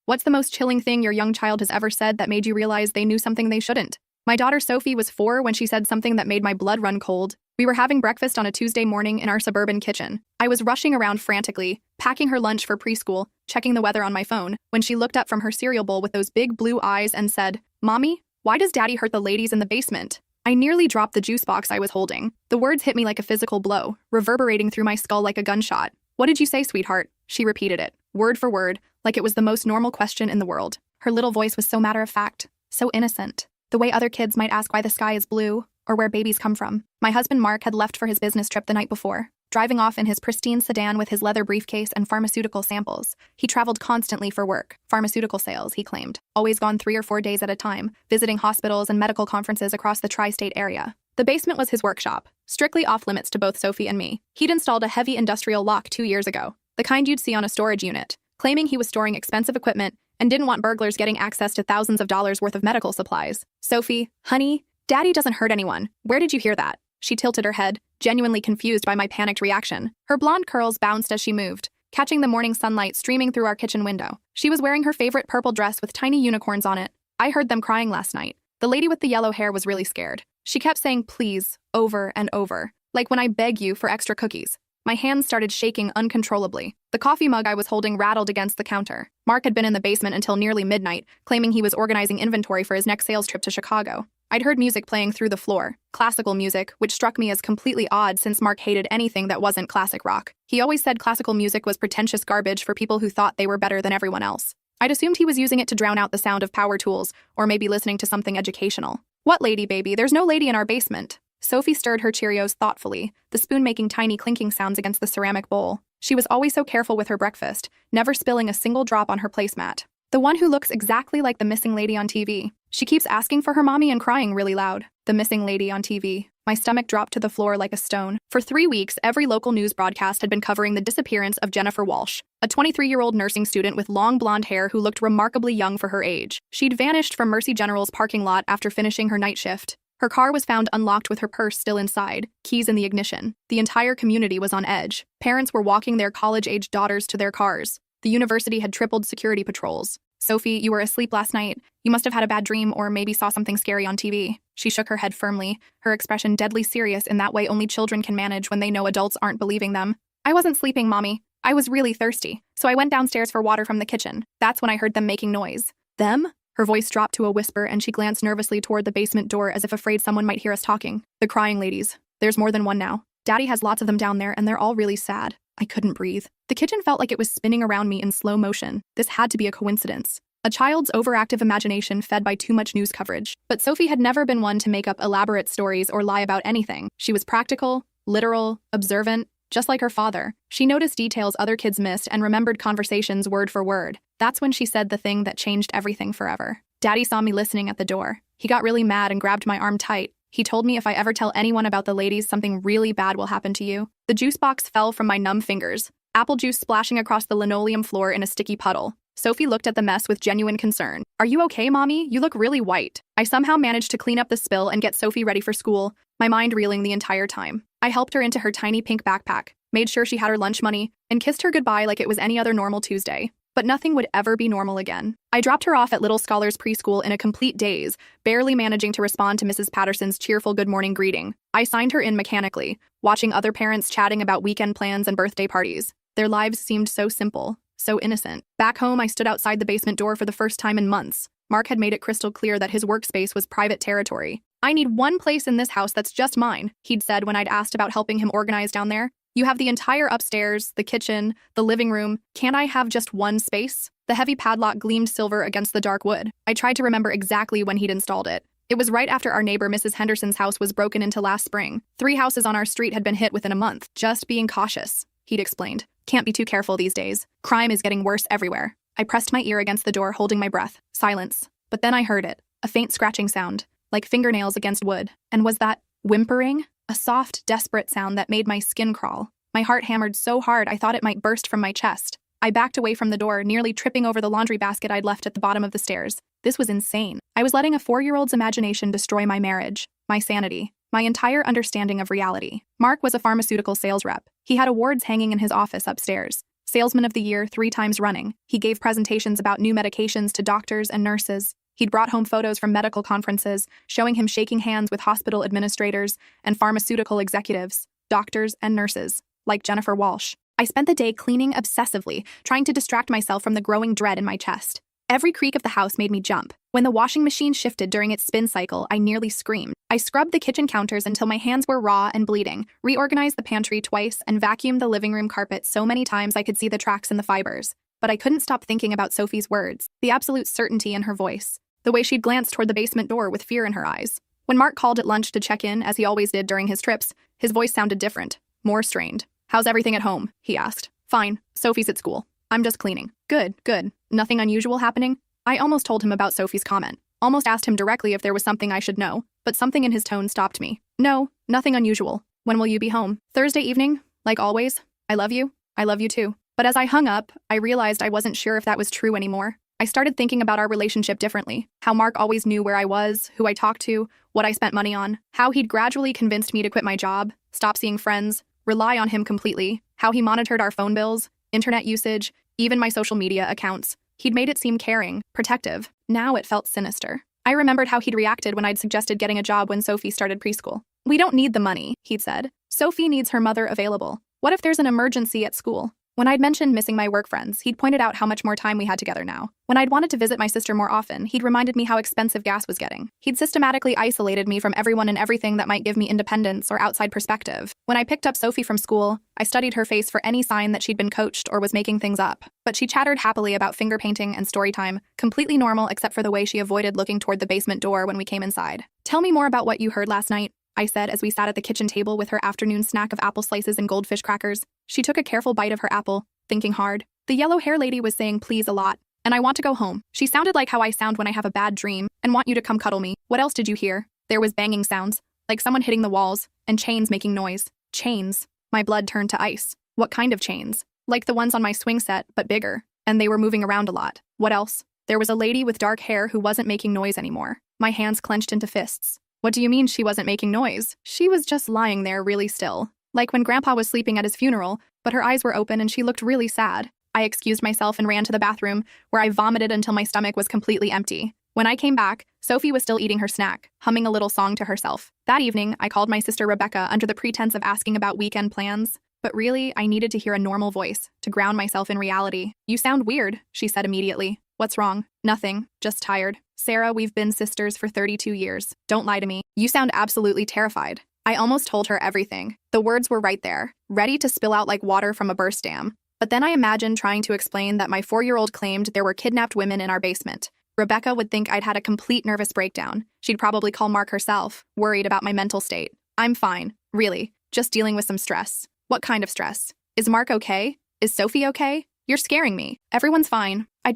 What's the most chilling thing your young child has ever said that made you realize they knew something they shouldn't? My daughter Sophie was 4 when she said something that made my blood run cold. We were having breakfast on a Tuesday morning in our suburban kitchen. I was rushing around frantically, packing her lunch for preschool, checking the weather on my phone, when she looked up from her cereal bowl with those big blue eyes and said, "Mommy, why does Daddy hurt the ladies in the basement?" I nearly dropped the juice box I was holding. The words hit me like a physical blow, reverberating through my skull like a gunshot. "What did you say, sweetheart?" She repeated it, word for word, like it was the most normal question in the world. Her little voice was so matter-of-fact, so innocent. The way other kids might ask why the sky is blue, or where babies come from. My husband Mark had left for his business trip the night before, driving off in his pristine sedan with his leather briefcase and pharmaceutical samples. He traveled constantly for work, pharmaceutical sales, he claimed, always gone 3 or 4 days at a time, visiting hospitals and medical conferences across the tri-state area. The basement was his workshop, strictly off-limits to both Sophie and me. He'd installed a heavy industrial lock 2 years ago, the kind you'd see on a storage unit, claiming he was storing expensive equipment and didn't want burglars getting access to thousands of dollars worth of medical supplies. "Sophie, honey, Daddy doesn't hurt anyone. Where did you hear that?" She tilted her head, genuinely confused by my panicked reaction. Her blonde curls bounced as she moved, catching the morning sunlight streaming through our kitchen window. She was wearing her favorite purple dress with tiny unicorns on it. I heard them crying last night. The lady with the yellow hair was really scared. She kept saying please over and over, like when I beg you for extra cookies. My hands started shaking uncontrollably. The coffee mug I was holding rattled against the counter. Mark had been in the basement until nearly midnight, claiming he was organizing inventory for his next sales trip to Chicago. I'd heard music playing through the floor, classical music, which struck me as completely odd since Mark hated anything that wasn't classic rock. He always said classical music was pretentious garbage for people who thought they were better than everyone else. I'd assumed he was using it to drown out the sound of power tools, or maybe listening to something educational. "What lady, baby? There's no lady in our basement." Sophie stirred her Cheerios thoughtfully, the spoon making tiny clinking sounds against the ceramic bowl. She was always so careful with her breakfast, never spilling a single drop on her placemat. "The one who looks exactly like the missing lady on TV. She keeps asking for her mommy and crying really loud." The missing lady on TV. My stomach dropped to the floor like a stone. For 3 weeks, every local news broadcast had been covering the disappearance of Jennifer Walsh, a 23-year-old nursing student with long blonde hair who looked remarkably young for her age. She'd vanished from Mercy General's parking lot after finishing her night shift. Her car was found unlocked with her purse still inside, keys in the ignition. The entire community was on edge. Parents were walking their college-aged daughters to their cars. The university had tripled security patrols. "Sophie, you were asleep last night. You must have had a bad dream or maybe saw something scary on TV." She shook her head firmly, her expression deadly serious in that way only children can manage when they know adults aren't believing them. "I wasn't sleeping, Mommy. I was really thirsty, so I went downstairs for water from the kitchen. That's when I heard them making noise." "Them?" Her voice dropped to a whisper and she glanced nervously toward the basement door as if afraid someone might hear us talking. "The crying ladies. There's more than one now. Daddy has lots of them down there and they're all really sad." I couldn't breathe. The kitchen felt like it was spinning around me in slow motion. This had to be a coincidence. A child's overactive imagination fed by too much news coverage. But Sophie had never been one to make up elaborate stories or lie about anything. She was practical, literal, observant, just like her father. She noticed details other kids missed and remembered conversations word for word. That's when she said the thing that changed everything forever. Daddy saw me listening at the door. He got really mad and grabbed my arm tight. He told me if I ever tell anyone about the ladies, something really bad will happen to you. The juice box fell from my numb fingers, apple juice splashing across the linoleum floor in a sticky puddle. Sophie looked at the mess with genuine concern. "Are you okay, Mommy? You look really white." I somehow managed to clean up the spill and get Sophie ready for school, my mind reeling the entire time. I helped her into her tiny pink backpack, made sure she had her lunch money, and kissed her goodbye like it was any other normal Tuesday. But nothing would ever be normal again. I dropped her off at Little Scholars Preschool in a complete daze, barely managing to respond to Mrs. Patterson's cheerful good morning greeting. I signed her in mechanically, watching other parents chatting about weekend plans and birthday parties. Their lives seemed so simple, so innocent. Back home, I stood outside the basement door for the first time in months. Mark had made it crystal clear that his workspace was private territory. "I need one place in this house that's just mine," he'd said when I'd asked about helping him organize down there. "You have the entire upstairs, the kitchen, the living room. Can't I have just one space?" The heavy padlock gleamed silver against the dark wood. I tried to remember exactly when he'd installed it. It was right after our neighbor Mrs. Henderson's house was broken into last spring. 3 houses on our street had been hit within a month. "Just being cautious," he'd explained. "Can't be too careful these days. Crime is getting worse everywhere." I pressed my ear against the door, holding my breath. Silence. But then I heard it. A faint scratching sound, like fingernails against wood. And was that whimpering? A soft, desperate sound that made my skin crawl. My heart hammered so hard I thought it might burst from my chest. I backed away from the door, nearly tripping over the laundry basket I'd left at the bottom of the stairs. This was insane. I was letting a 4-year-old's imagination destroy my marriage, my sanity, my entire understanding of reality. Mark was a pharmaceutical sales rep. He had awards hanging in his office upstairs. Salesman of the Year 3 times running. He gave presentations about new medications to doctors and nurses. He'd brought home photos from medical conferences, showing him shaking hands with hospital administrators and pharmaceutical executives, doctors and nurses, like Jennifer Walsh. I spent the day cleaning obsessively, trying to distract myself from the growing dread in my chest. Every creak of the house made me jump. When the washing machine shifted during its spin cycle, I nearly screamed. I scrubbed the kitchen counters until my hands were raw and bleeding, reorganized the pantry twice, and vacuumed the living room carpet so many times I could see the tracks in the fibers. But I couldn't stop thinking about Sophie's words, the absolute certainty in her voice, the way she'd glanced toward the basement door with fear in her eyes. When Mark called at lunch to check in, as he always did during his trips, his voice sounded different, more strained. "How's everything at home?" he asked. "Fine. Sophie's at school. I'm just cleaning." Good, good. Nothing unusual happening? I almost told him about Sophie's comment. Almost asked him directly if there was something I should know, but something in his tone stopped me. "No, nothing unusual. When will you be home?" "Thursday evening, like always. I love you. I love you too." But as I hung up, I realized I wasn't sure if that was true anymore. I started thinking about our relationship differently, how Mark always knew where I was, who I talked to, what I spent money on, how he'd gradually convinced me to quit my job, stop seeing friends, rely on him completely, how he monitored our phone bills, internet usage, even my social media accounts. He'd made it seem caring, protective. Now it felt sinister. I remembered how he'd reacted when I'd suggested getting a job when Sophie started preschool. "We don't need the money," he'd said. "Sophie needs her mother available. What if there's an emergency at school?" When I'd mentioned missing my work friends, he'd pointed out how much more time we had together now. When I'd wanted to visit my sister more often, he'd reminded me how expensive gas was getting. He'd systematically isolated me from everyone and everything that might give me independence or outside perspective. When I picked up Sophie from school, I studied her face for any sign that she'd been coached or was making things up. But she chattered happily about finger painting and story time, completely normal except for the way she avoided looking toward the basement door when we came inside. "Tell me more about what you heard last night," I said as we sat at the kitchen table with her afternoon snack of apple slices and goldfish crackers. She took a careful bite of her apple, thinking hard. "The yellow hair lady was saying please a lot, and I want to go home. She sounded like how I sound when I have a bad dream and want you to come cuddle me." "What else did you hear?" "There was banging sounds, like someone hitting the walls, and chains making noise." "Chains?" My blood turned to ice. "What kind of chains?" "Like the ones on my swing set, but bigger, and they were moving around a lot." "What else?" "There was a lady with dark hair who wasn't making noise anymore." My hands clenched into fists. "What do you mean she wasn't making noise?" "She was just lying there really still, like when Grandpa was sleeping at his funeral, but her eyes were open and she looked really sad." I excused myself and ran to the bathroom, where I vomited until my stomach was completely empty. When I came back, Sophie was still eating her snack, humming a little song to herself. That evening, I called my sister Rebecca under the pretense of asking about weekend plans. But really, I needed to hear a normal voice, to ground myself in reality. "You sound weird," she said immediately. "What's wrong?" "Nothing, just tired." "Sarah, we've been sisters for 32 years. Don't lie to me. You sound absolutely terrified." I almost told her everything. The words were right there, ready to spill out like water from a burst dam. But then I imagined trying to explain that my 4-year-old claimed there were kidnapped women in our basement. Rebecca would think I'd had a complete nervous breakdown. She'd probably call Mark herself, worried about my mental state. "I'm fine, really, just dealing with some stress." "What kind of stress?" "Is Mark okay? Is Sophie okay? You're scaring me." "Everyone's fine. I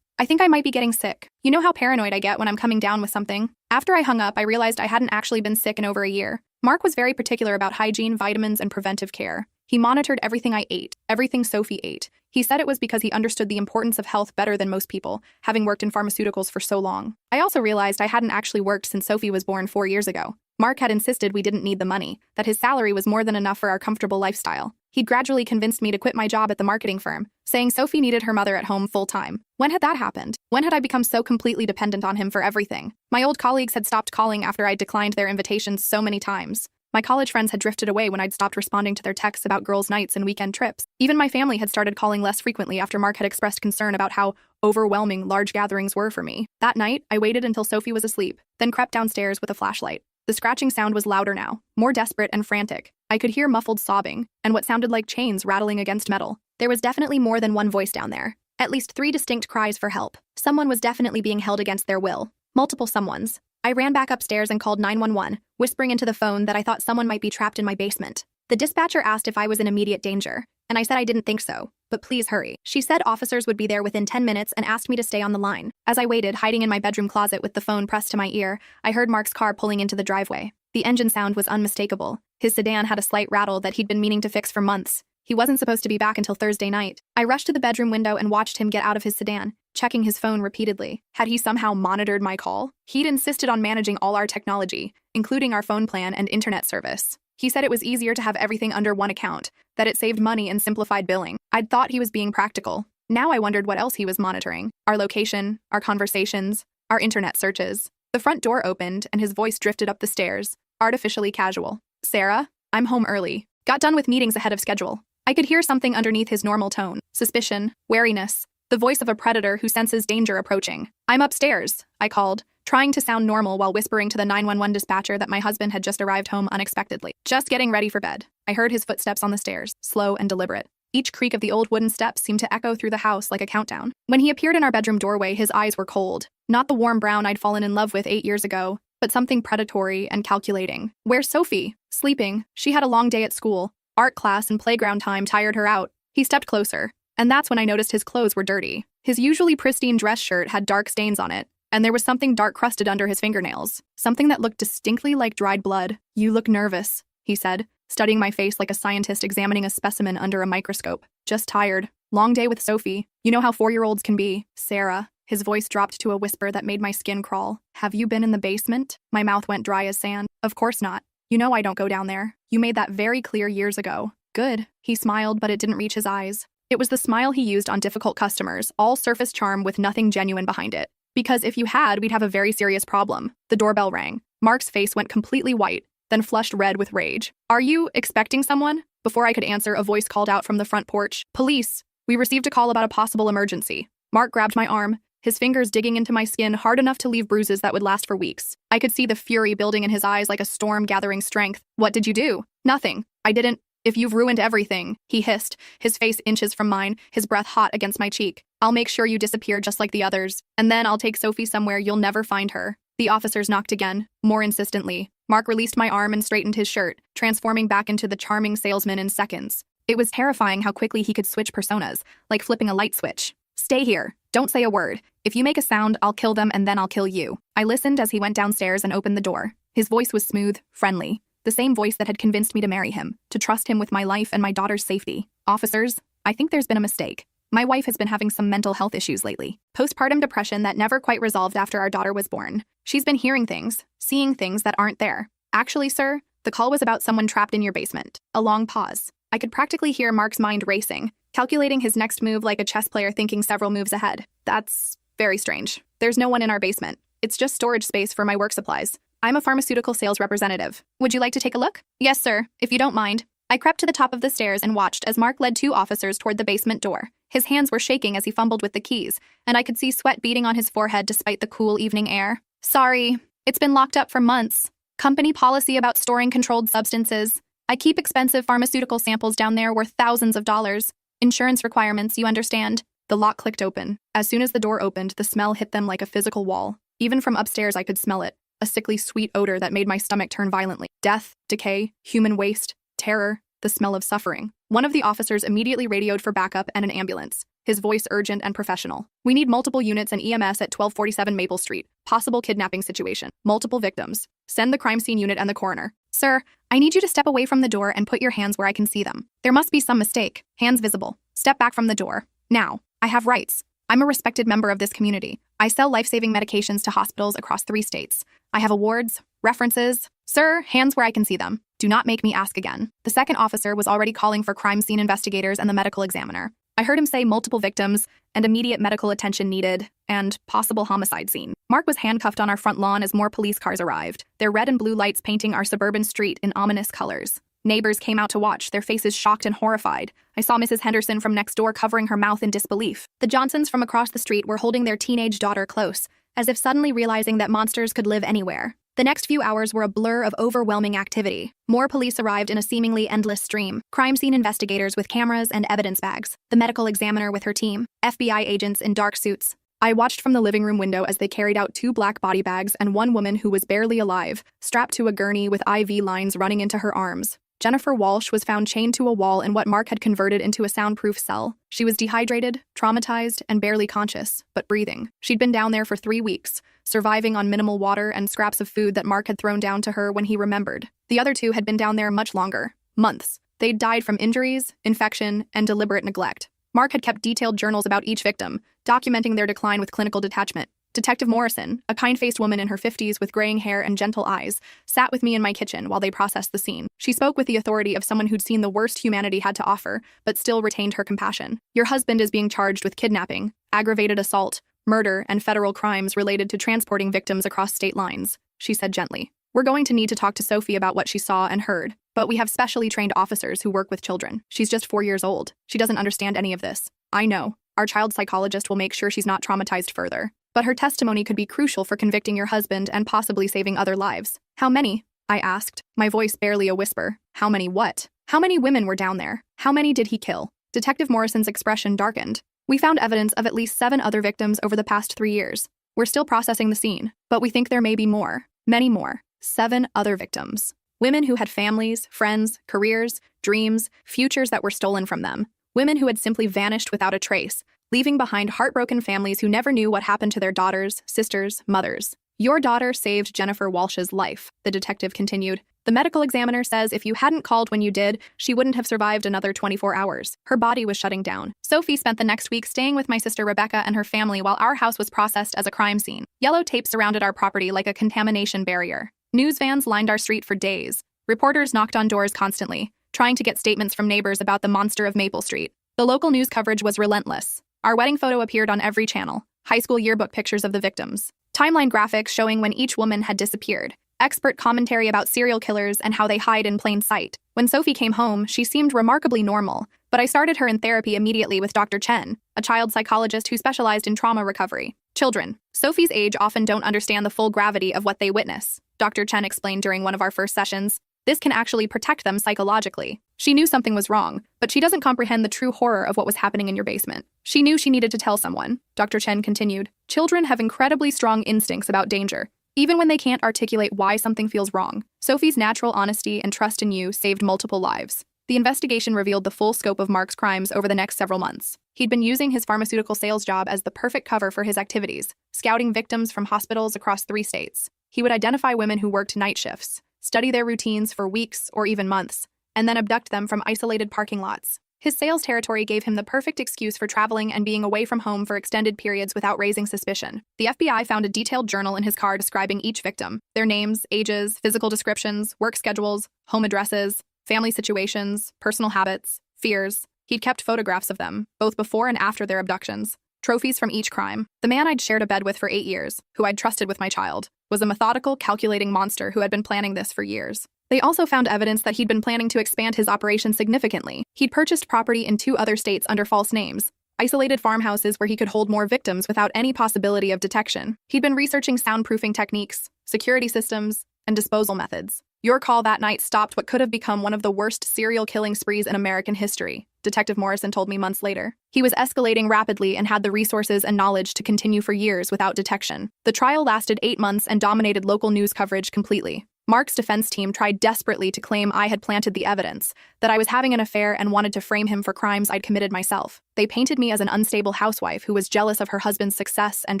think I might be getting sick. You know how paranoid I get when I'm coming down with something." After I hung up, I realized I hadn't actually been sick in over a year. Mark was very particular about hygiene, vitamins, and preventive care. He monitored everything I ate, everything Sophie ate. He said it was because he understood the importance of health better than most people, having worked in pharmaceuticals for so long. I also realized I hadn't actually worked since Sophie was born 4 years ago. Mark had insisted we didn't need the money, that his salary was more than enough for our comfortable lifestyle. He'd gradually convinced me to quit my job at the marketing firm, saying Sophie needed her mother at home full-time. When had that happened? When had I become so completely dependent on him for everything? My old colleagues had stopped calling after I'd declined their invitations so many times. My college friends had drifted away when I'd stopped responding to their texts about girls' nights and weekend trips. Even my family had started calling less frequently after Mark had expressed concern about how overwhelming large gatherings were for me. That night, I waited until Sophie was asleep, then crept downstairs with a flashlight. The scratching sound was louder now, more desperate and frantic. I could hear muffled sobbing, and what sounded like chains rattling against metal. There was definitely more than one voice down there. At least 3 distinct cries for help. Someone was definitely being held against their will. Multiple someones. I ran back upstairs and called 911, whispering into the phone that I thought someone might be trapped in my basement. The dispatcher asked if I was in immediate danger, and I said I didn't think so, but please hurry. She said officers would be there within 10 minutes and asked me to stay on the line. As I waited, hiding in my bedroom closet with the phone pressed to my ear, I heard Mark's car pulling into the driveway. The engine sound was unmistakable. His sedan had a slight rattle that he'd been meaning to fix for months. He wasn't supposed to be back until Thursday night. I rushed to the bedroom window and watched him get out of his sedan, checking his phone repeatedly. Had he somehow monitored my call? He'd insisted on managing all our technology, including our phone plan and internet service. He said it was easier to have everything under one account, that it saved money and simplified billing. I'd thought he was being practical. Now I wondered what else he was monitoring. Our location, our conversations, our internet searches. The front door opened and his voice drifted up the stairs, artificially casual. Sarah, I'm home early. Got done with meetings ahead of schedule. I could hear something underneath his normal tone. Suspicion, wariness, the voice of a predator who senses danger approaching. I'm upstairs, I called, trying to sound normal while whispering to the 911 dispatcher that my husband had just arrived home unexpectedly. Just getting ready for bed. I heard his footsteps on the stairs, slow and deliberate. Each creak of the old wooden steps seemed to echo through the house like a countdown. When he appeared in our bedroom doorway, his eyes were cold. Not the warm brown I'd fallen in love with 8 years ago, but something predatory and calculating. Where's Sophie? Sleeping. She had a long day at school. Art class and playground time tired her out. He stepped closer, and that's when I noticed his clothes were dirty. His usually pristine dress shirt had dark stains on it, and there was something dark crusted under his fingernails. Something that looked distinctly like dried blood. You look nervous, he said, studying my face like a scientist examining a specimen under a microscope. Just tired. Long day with Sophie. You know how 4-year-olds can be. Sarah. His voice dropped to a whisper that made my skin crawl. Have you been in the basement? My mouth went dry as sand. Of course not. You know I don't go down there. You made that very clear years ago. Good. He smiled, but it didn't reach his eyes. It was the smile he used on difficult customers, all surface charm with nothing genuine behind it. Because if you had, we'd have a very serious problem. The doorbell rang. Mark's face went completely white, then flushed red with rage. Are you expecting someone? Before I could answer, a voice called out from the front porch. Police! We received a call about a possible emergency. Mark grabbed my arm, his fingers digging into my skin hard enough to leave bruises that would last for weeks. I could see the fury building in his eyes like a storm gathering strength. What did you do? Nothing. I didn't. If you've ruined everything, he hissed, his face inches from mine, his breath hot against my cheek. I'll make sure you disappear just like the others, and then I'll take Sophie somewhere you'll never find her. The officers knocked again, more insistently. Mark released my arm and straightened his shirt, transforming back into the charming salesman in seconds. It was terrifying how quickly he could switch personas, like flipping a light switch. Stay here. Don't say a word. If you make a sound, I'll kill them and then I'll kill you. I listened as he went downstairs and opened the door. His voice was smooth, friendly. The same voice that had convinced me to marry him, to trust him with my life and my daughter's safety. Officers, I think there's been a mistake. My wife has been having some mental health issues lately. Postpartum depression that never quite resolved after our daughter was born. She's been hearing things, seeing things that aren't there. Actually, sir, the call was about someone trapped in your basement. A long pause. I could practically hear Mark's mind racing, calculating his next move like a chess player thinking several moves ahead. That's very strange. There's no one in our basement. It's just storage space for my work supplies. I'm a pharmaceutical sales representative. Would you like to take a look? Yes, sir, if you don't mind. I crept to the top of the stairs and watched as Mark led 2 officers toward the basement door. His hands were shaking as he fumbled with the keys, and I could see sweat beading on his forehead despite the cool evening air. Sorry, it's been locked up for months. Company policy about storing controlled substances. I keep expensive pharmaceutical samples down there worth thousands of dollars. Insurance requirements, you understand. The lock clicked open. As soon as the door opened, the smell hit them like a physical wall. Even from upstairs, I could smell it. A sickly sweet odor that made my stomach turn violently. Death, decay, human waste, terror, the smell of suffering. One of the officers immediately radioed for backup and an ambulance, his voice urgent and professional. We need multiple units and EMS at 1247 Maple Street. Possible kidnapping situation. Multiple victims. Send the crime scene unit and the coroner. Sir, I need you to step away from the door and put your hands where I can see them. There must be some mistake. Hands visible. Step back from the door. Now. I have rights. I'm a respected member of this community. I sell life-saving medications to hospitals across 3 states. I have awards, references. Sir, hands where I can see them. Do not make me ask again. The second officer was already calling for crime scene investigators and the medical examiner. I heard him say multiple victims and immediate medical attention needed and possible homicide scene. Mark was handcuffed on our front lawn as more police cars arrived, their red and blue lights painting our suburban street in ominous colors. Neighbors came out to watch, their faces shocked and horrified. I saw Mrs. Henderson from next door covering her mouth in disbelief. The Johnsons from across the street were holding their teenage daughter close, as if suddenly realizing that monsters could live anywhere. The next few hours were a blur of overwhelming activity. More police arrived in a seemingly endless stream. Crime scene investigators with cameras and evidence bags. The medical examiner with her team. FBI agents in dark suits. I watched from the living room window as they carried out 2 black body bags and one woman who was barely alive, strapped to a gurney with IV lines running into her arms. Jennifer Walsh was found chained to a wall in what Mark had converted into a soundproof cell. She was dehydrated, traumatized, and barely conscious, but breathing. She'd been down there for 3 weeks, surviving on minimal water and scraps of food that Mark had thrown down to her when he remembered. The other 2 had been down there much longer, months. They'd died from injuries, infection, and deliberate neglect. Mark had kept detailed journals about each victim, documenting their decline with clinical detachment. Detective Morrison, a kind-faced woman in her 50s with graying hair and gentle eyes, sat with me in my kitchen while they processed the scene. She spoke with the authority of someone who'd seen the worst humanity had to offer, but still retained her compassion. Your husband is being charged with kidnapping, aggravated assault, murder, and federal crimes related to transporting victims across state lines, she said gently. We're going to need to talk to Sophie about what she saw and heard, but we have specially trained officers who work with children. She's just 4 years old. She doesn't understand any of this. I know. Our child psychologist will make sure she's not traumatized further. But her testimony could be crucial for convicting your husband and possibly saving other lives. How many? I asked, my voice barely a whisper. How many what? How many women were down there? How many did he kill? Detective Morrison's expression darkened. We found evidence of at least 7 other victims over the past 3 years. We're still processing the scene, but we think there may be more. Many more. 7 other victims. Women who had families, friends, careers, dreams, futures that were stolen from them. Women who had simply vanished without a trace, leaving behind heartbroken families who never knew what happened to their daughters, sisters, mothers. Your daughter saved Jennifer Walsh's life, the detective continued. The medical examiner says if you hadn't called when you did, she wouldn't have survived another 24 hours. Her body was shutting down. Sophie spent the next week staying with my sister Rebecca and her family while our house was processed as a crime scene. Yellow tape surrounded our property like a contamination barrier. News vans lined our street for days. Reporters knocked on doors constantly, trying to get statements from neighbors about the monster of Maple Street. The local news coverage was relentless. Our wedding photo appeared on every channel, high school yearbook pictures of the victims, timeline graphics showing when each woman had disappeared, expert commentary about serial killers and how they hide in plain sight. When Sophie came home, she seemed remarkably normal, but I started her in therapy immediately with Dr. Chen, a child psychologist who specialized in trauma recovery. Children, Sophie's age often don't understand the full gravity of what they witness, Dr. Chen explained during one of our first sessions. This can actually protect them psychologically. She knew something was wrong, but she doesn't comprehend the true horror of what was happening in your basement. She knew she needed to tell someone, Dr. Chen continued. Children have incredibly strong instincts about danger, even when they can't articulate why something feels wrong. Sophie's natural honesty and trust in you saved multiple lives. The investigation revealed the full scope of Mark's crimes over the next several months. He'd been using his pharmaceutical sales job as the perfect cover for his activities, scouting victims from hospitals across 3 states. He would identify women who worked night shifts, study their routines for weeks or even months, and then abduct them from isolated parking lots. His sales territory gave him the perfect excuse for traveling and being away from home for extended periods without raising suspicion. The FBI found a detailed journal in his car describing each victim, their names, ages, physical descriptions, work schedules, home addresses, family situations, personal habits, fears. He'd kept photographs of them, both before and after their abductions, trophies from each crime. The man I'd shared a bed with for 8 years, who I'd trusted with my child, was a methodical, calculating monster who had been planning this for years. They also found evidence that he'd been planning to expand his operation significantly. He'd purchased property in 2 other states under false names, isolated farmhouses where he could hold more victims without any possibility of detection. He'd been researching soundproofing techniques, security systems, and disposal methods. Your call that night stopped what could have become one of the worst serial killing sprees in American history, Detective Morrison told me months later. He was escalating rapidly and had the resources and knowledge to continue for years without detection. The trial lasted 8 months and dominated local news coverage completely. Mark's defense team tried desperately to claim I had planted the evidence, that I was having an affair and wanted to frame him for crimes I'd committed myself. They painted me as an unstable housewife who was jealous of her husband's success and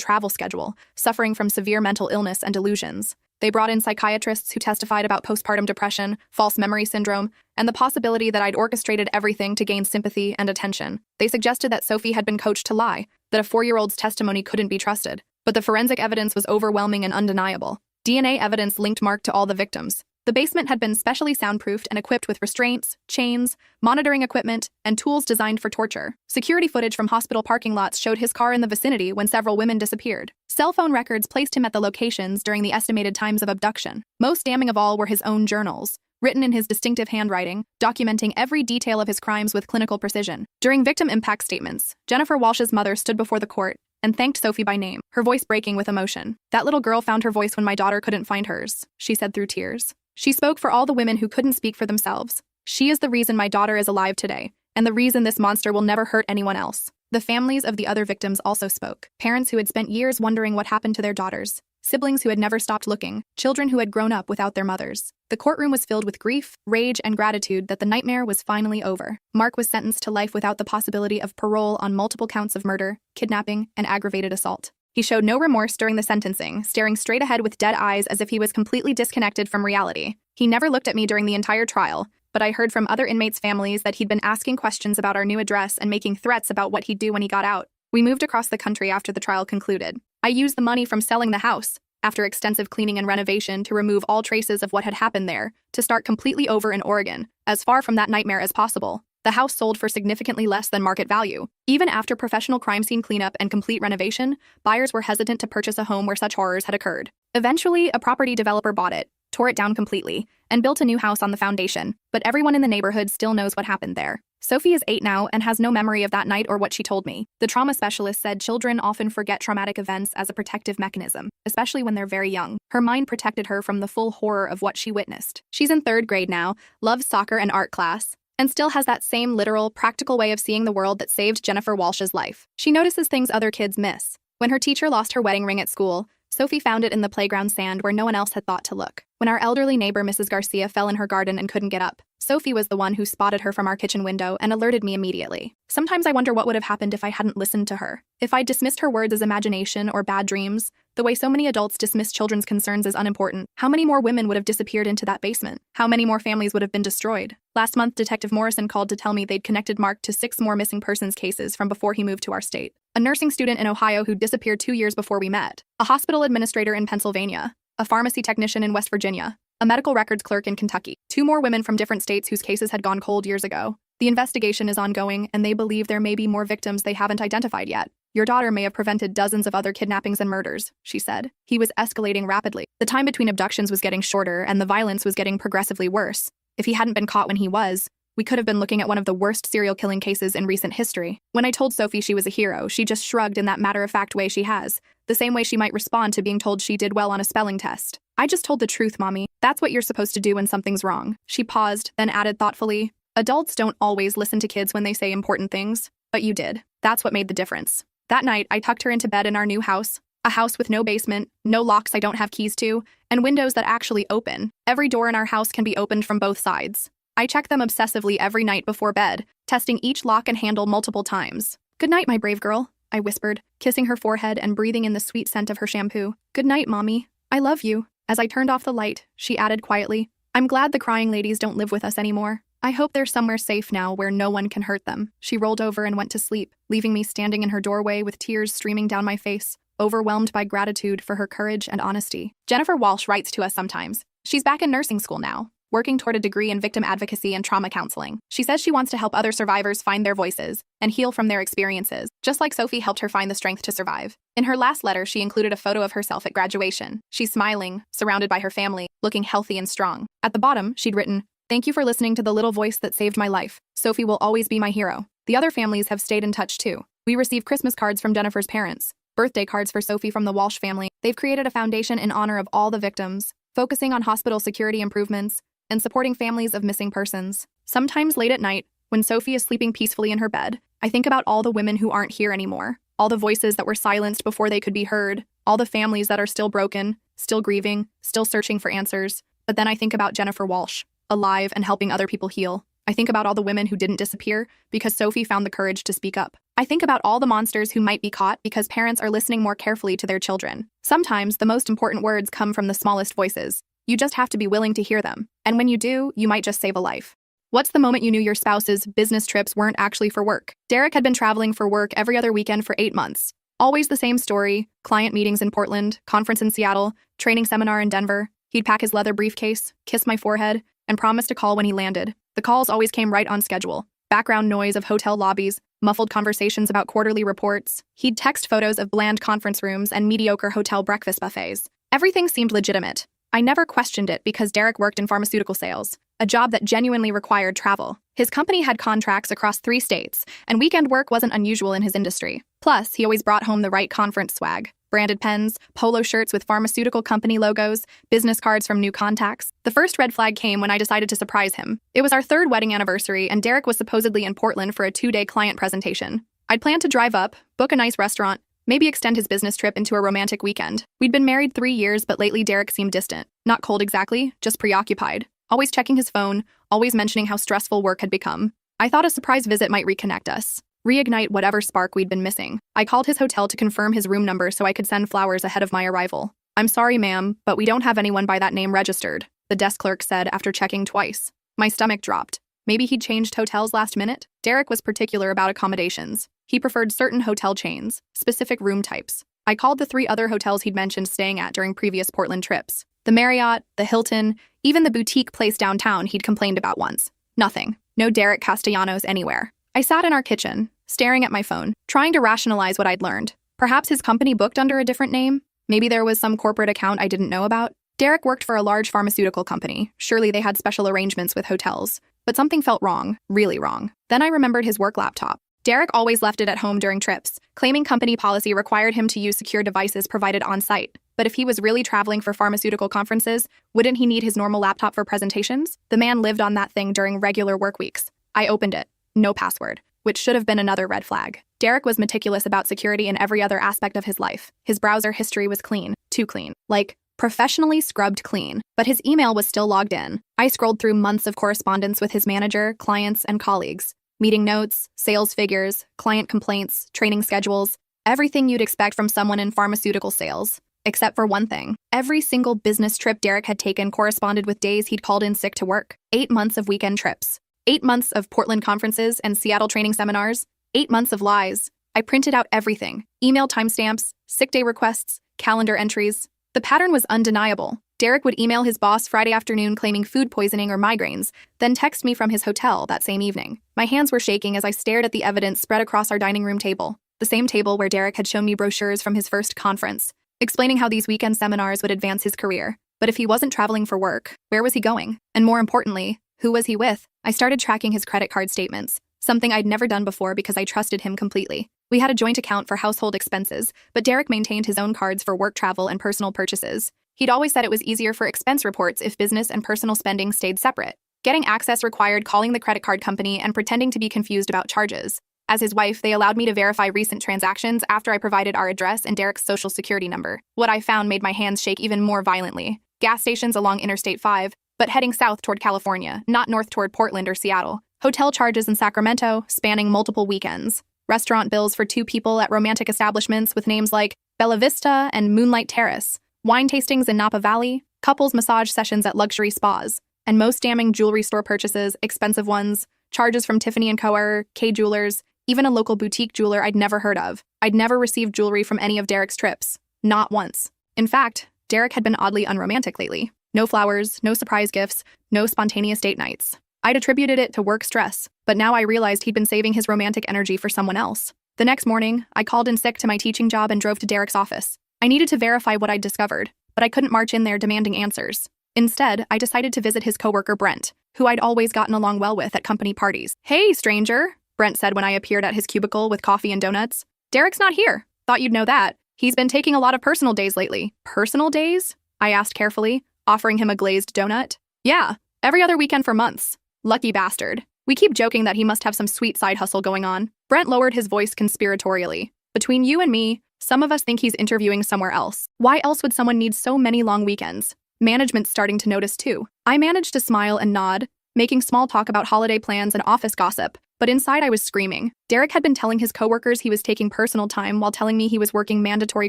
travel schedule, suffering from severe mental illness and delusions. They brought in psychiatrists who testified about postpartum depression, false memory syndrome, and the possibility that I'd orchestrated everything to gain sympathy and attention. They suggested that Sophie had been coached to lie, that a 4-year-old's testimony couldn't be trusted. But the forensic evidence was overwhelming and undeniable. DNA evidence linked Mark to all the victims. The basement had been specially soundproofed and equipped with restraints, chains, monitoring equipment, and tools designed for torture. Security footage from hospital parking lots showed his car in the vicinity when several women disappeared. Cell phone records placed him at the locations during the estimated times of abduction. Most damning of all were his own journals, written in his distinctive handwriting, documenting every detail of his crimes with clinical precision. During victim impact statements, Jennifer Walsh's mother stood before the court and thanked Sophie by name, her voice breaking with emotion. That little girl found her voice when my daughter couldn't find hers, she said through tears. She spoke for all the women who couldn't speak for themselves. She is the reason my daughter is alive today, and the reason this monster will never hurt anyone else. The families of the other victims also spoke. Parents who had spent years wondering what happened to their daughters, siblings who had never stopped looking, children who had grown up without their mothers. The courtroom was filled with grief, rage, and gratitude that the nightmare was finally over. Mark was sentenced to life without the possibility of parole on multiple counts of murder, kidnapping, and aggravated assault. He showed no remorse during the sentencing, staring straight ahead with dead eyes as if he was completely disconnected from reality. He never looked at me during the entire trial, but I heard from other inmates' families that he'd been asking questions about our new address and making threats about what he'd do when he got out. We moved across the country after the trial concluded. I used the money from selling the house, after extensive cleaning and renovation, to remove all traces of what had happened there, to start completely over in Oregon, as far from that nightmare as possible. The house sold for significantly less than market value. Even after professional crime scene cleanup and complete renovation, buyers were hesitant to purchase a home where such horrors had occurred. Eventually, a property developer bought it, tore it down completely, and built a new house on the foundation, but everyone in the neighborhood still knows what happened there. Sophie is 8 now and has no memory of that night or what she told me. The trauma specialist said children often forget traumatic events as a protective mechanism, especially when they're very young. Her mind protected her from the full horror of what she witnessed. She's in 3rd grade now, loves soccer and art class, and still has that same literal, practical way of seeing the world that saved Jennifer Walsh's life. She notices things other kids miss. When her teacher lost her wedding ring at school, Sophie found it in the playground sand where no one else had thought to look. When our elderly neighbor Mrs. Garcia fell in her garden and couldn't get up, Sophie was the one who spotted her from our kitchen window and alerted me immediately. Sometimes I wonder what would have happened if I hadn't listened to her. If I'd dismissed her words as imagination or bad dreams, the way so many adults dismiss children's concerns as unimportant. How many more women would have disappeared into that basement? How many more families would have been destroyed? Last month, Detective Morrison called to tell me they'd connected Mark to 6 more missing persons cases from before he moved to our state. A nursing student in Ohio who disappeared 2 years before we met. A hospital administrator in Pennsylvania. A pharmacy technician in West Virginia. A medical records clerk in Kentucky. 2 more women from different states whose cases had gone cold years ago. The investigation is ongoing, and they believe there may be more victims they haven't identified yet. Your daughter may have prevented dozens of other kidnappings and murders, she said. He was escalating rapidly. The time between abductions was getting shorter, and the violence was getting progressively worse. If he hadn't been caught when he was, we could have been looking at one of the worst serial killing cases in recent history. When I told Sophie she was a hero, she just shrugged in that matter-of-fact way she has, the same way she might respond to being told she did well on a spelling test. I just told the truth, Mommy. That's what you're supposed to do when something's wrong. She paused, then added thoughtfully, adults don't always listen to kids when they say important things, but you did. That's what made the difference. That night, I tucked her into bed in our new house, a house with no basement, no locks I don't have keys to, and windows that actually open. Every door in our house can be opened from both sides. I check them obsessively every night before bed, testing each lock and handle multiple times. Good night, my brave girl, I whispered, kissing her forehead and breathing in the sweet scent of her shampoo. Good night, Mommy. I love you. As I turned off the light, she added quietly, I'm glad the crying ladies don't live with us anymore. I hope they're somewhere safe now where no one can hurt them. She rolled over and went to sleep, leaving me standing in her doorway with tears streaming down my face, overwhelmed by gratitude for her courage and honesty. Jennifer Walsh writes to us sometimes. She's back in nursing school now, working toward a degree in victim advocacy and trauma counseling. She says she wants to help other survivors find their voices and heal from their experiences, just like Sophie helped her find the strength to survive. In her last letter, she included a photo of herself at graduation. She's smiling, surrounded by her family, looking healthy and strong. At the bottom, she'd written, "Thank you for listening to the little voice that saved my life. Sophie will always be my hero." The other families have stayed in touch too. We received Christmas cards from Jennifer's parents, birthday cards for Sophie from the Walsh family. They've created a foundation in honor of all the victims, focusing on hospital security improvements and supporting families of missing persons. Sometimes late at night, when Sophie is sleeping peacefully in her bed, I think about all the women who aren't here anymore, all the voices that were silenced before they could be heard, all the families that are still broken, still grieving, still searching for answers. But then I think about Jennifer Walsh, alive and helping other people heal. I think about all the women who didn't disappear because Sophie found the courage to speak up. I think about all the monsters who might be caught because parents are listening more carefully to their children. Sometimes the most important words come from the smallest voices. You just have to be willing to hear them. And when you do, you might just save a life. What's the moment you knew your spouse's business trips weren't actually for work? Derek had been traveling for work every other weekend for 8 months. Always the same story: client meetings in Portland, conference in Seattle, training seminar in Denver. He'd pack his leather briefcase, kiss my forehead, and promise to call when he landed. The calls always came right on schedule. Background noise of hotel lobbies, muffled conversations about quarterly reports. He'd text photos of bland conference rooms and mediocre hotel breakfast buffets. Everything seemed legitimate. I never questioned it because Derek worked in pharmaceutical sales, a job that genuinely required travel. His company had contracts across 3 states, and weekend work wasn't unusual in his industry. Plus, he always brought home the right conference swag: branded pens, polo shirts with pharmaceutical company logos, business cards from new contacts. The first red flag came when I decided to surprise him. It was our 3rd wedding anniversary, and Derek was supposedly in Portland for a 2-day client presentation. I'd planned to drive up, book a nice restaurant, maybe extend his business trip into a romantic weekend. We'd been married 3 years, but lately Derek seemed distant. Not cold exactly, just preoccupied. Always checking his phone, always mentioning how stressful work had become. I thought a surprise visit might reconnect us, reignite whatever spark we'd been missing. I called his hotel to confirm his room number so I could send flowers ahead of my arrival. "I'm sorry, ma'am, but we don't have anyone by that name registered," the desk clerk said after checking twice. My stomach dropped. Maybe he'd changed hotels last minute? Derek was particular about accommodations. He preferred certain hotel chains, specific room types. I called the 3 other hotels he'd mentioned staying at during previous Portland trips. The Marriott, the Hilton, even the boutique place downtown he'd complained about once. Nothing. No Derek Castellanos anywhere. I sat in our kitchen, staring at my phone, trying to rationalize what I'd learned. Perhaps his company booked under a different name? Maybe there was some corporate account I didn't know about? Derek worked for a large pharmaceutical company. Surely they had special arrangements with hotels. But something felt wrong, really wrong. Then I remembered his work laptop. Derek always left it at home during trips, claiming company policy required him to use secure devices provided on-site. But if he was really traveling for pharmaceutical conferences, wouldn't he need his normal laptop for presentations? The man lived on that thing during regular work weeks. I opened it. No password, which should have been another red flag. Derek was meticulous about security in every other aspect of his life. His browser history was clean, too clean. Like, professionally scrubbed clean. But his email was still logged in. I scrolled through months of correspondence with his manager, clients, and colleagues. Meeting notes, sales figures, client complaints, training schedules, everything you'd expect from someone in pharmaceutical sales. Except for one thing. Every single business trip Derek had taken corresponded with days he'd called in sick to work. 8 months of weekend trips. 8 months of Portland conferences and Seattle training seminars. 8 months of lies. I printed out everything. Email timestamps, sick day requests, calendar entries. The pattern was undeniable. Derek would email his boss Friday afternoon claiming food poisoning or migraines, then text me from his hotel that same evening. My hands were shaking as I stared at the evidence spread across our dining room table, the same table where Derek had shown me brochures from his first conference, explaining how these weekend seminars would advance his career. But if he wasn't traveling for work, where was he going? And more importantly, who was he with? I started tracking his credit card statements, something I'd never done before because I trusted him completely. We had a joint account for household expenses, but Derek maintained his own cards for work travel and personal purchases. He'd always said it was easier for expense reports if business and personal spending stayed separate. Getting access required calling the credit card company and pretending to be confused about charges. As his wife, they allowed me to verify recent transactions after I provided our address and Derek's social security number. What I found made my hands shake even more violently. Gas stations along Interstate 5, but heading south toward California, not north toward Portland or Seattle. Hotel charges in Sacramento, spanning multiple weekends. Restaurant bills for 2 people at romantic establishments with names like Bella Vista and Moonlight Terrace. Wine tastings in Napa Valley, couples massage sessions at luxury spas, and most damning jewelry store purchases, expensive ones, charges from Tiffany & Co. K Jewelers, even a local boutique jeweler I'd never heard of. I'd never received jewelry from any of Derek's trips. Not once. In fact, Derek had been oddly unromantic lately. No flowers, no surprise gifts, no spontaneous date nights. I'd attributed it to work stress, but now I realized he'd been saving his romantic energy for someone else. The next morning, I called in sick to my teaching job and drove to Derek's office. I needed to verify what I'd discovered, but I couldn't march in there demanding answers. Instead, I decided to visit his coworker Brent, who I'd always gotten along well with at company parties. "Hey, stranger," Brent said when I appeared at his cubicle with coffee and donuts. "Derek's not here. Thought you'd know that. He's been taking a lot of personal days lately." "Personal days?" I asked carefully, offering him a glazed donut. "Yeah, every other weekend for months. Lucky bastard. We keep joking that he must have some sweet side hustle going on." Brent lowered his voice conspiratorially. "Between you and me, some of us think he's interviewing somewhere else. Why else would someone need so many long weekends? Management's starting to notice too." I managed to smile and nod, making small talk about holiday plans and office gossip, but inside I was screaming. Derek had been telling his coworkers he was taking personal time while telling me he was working mandatory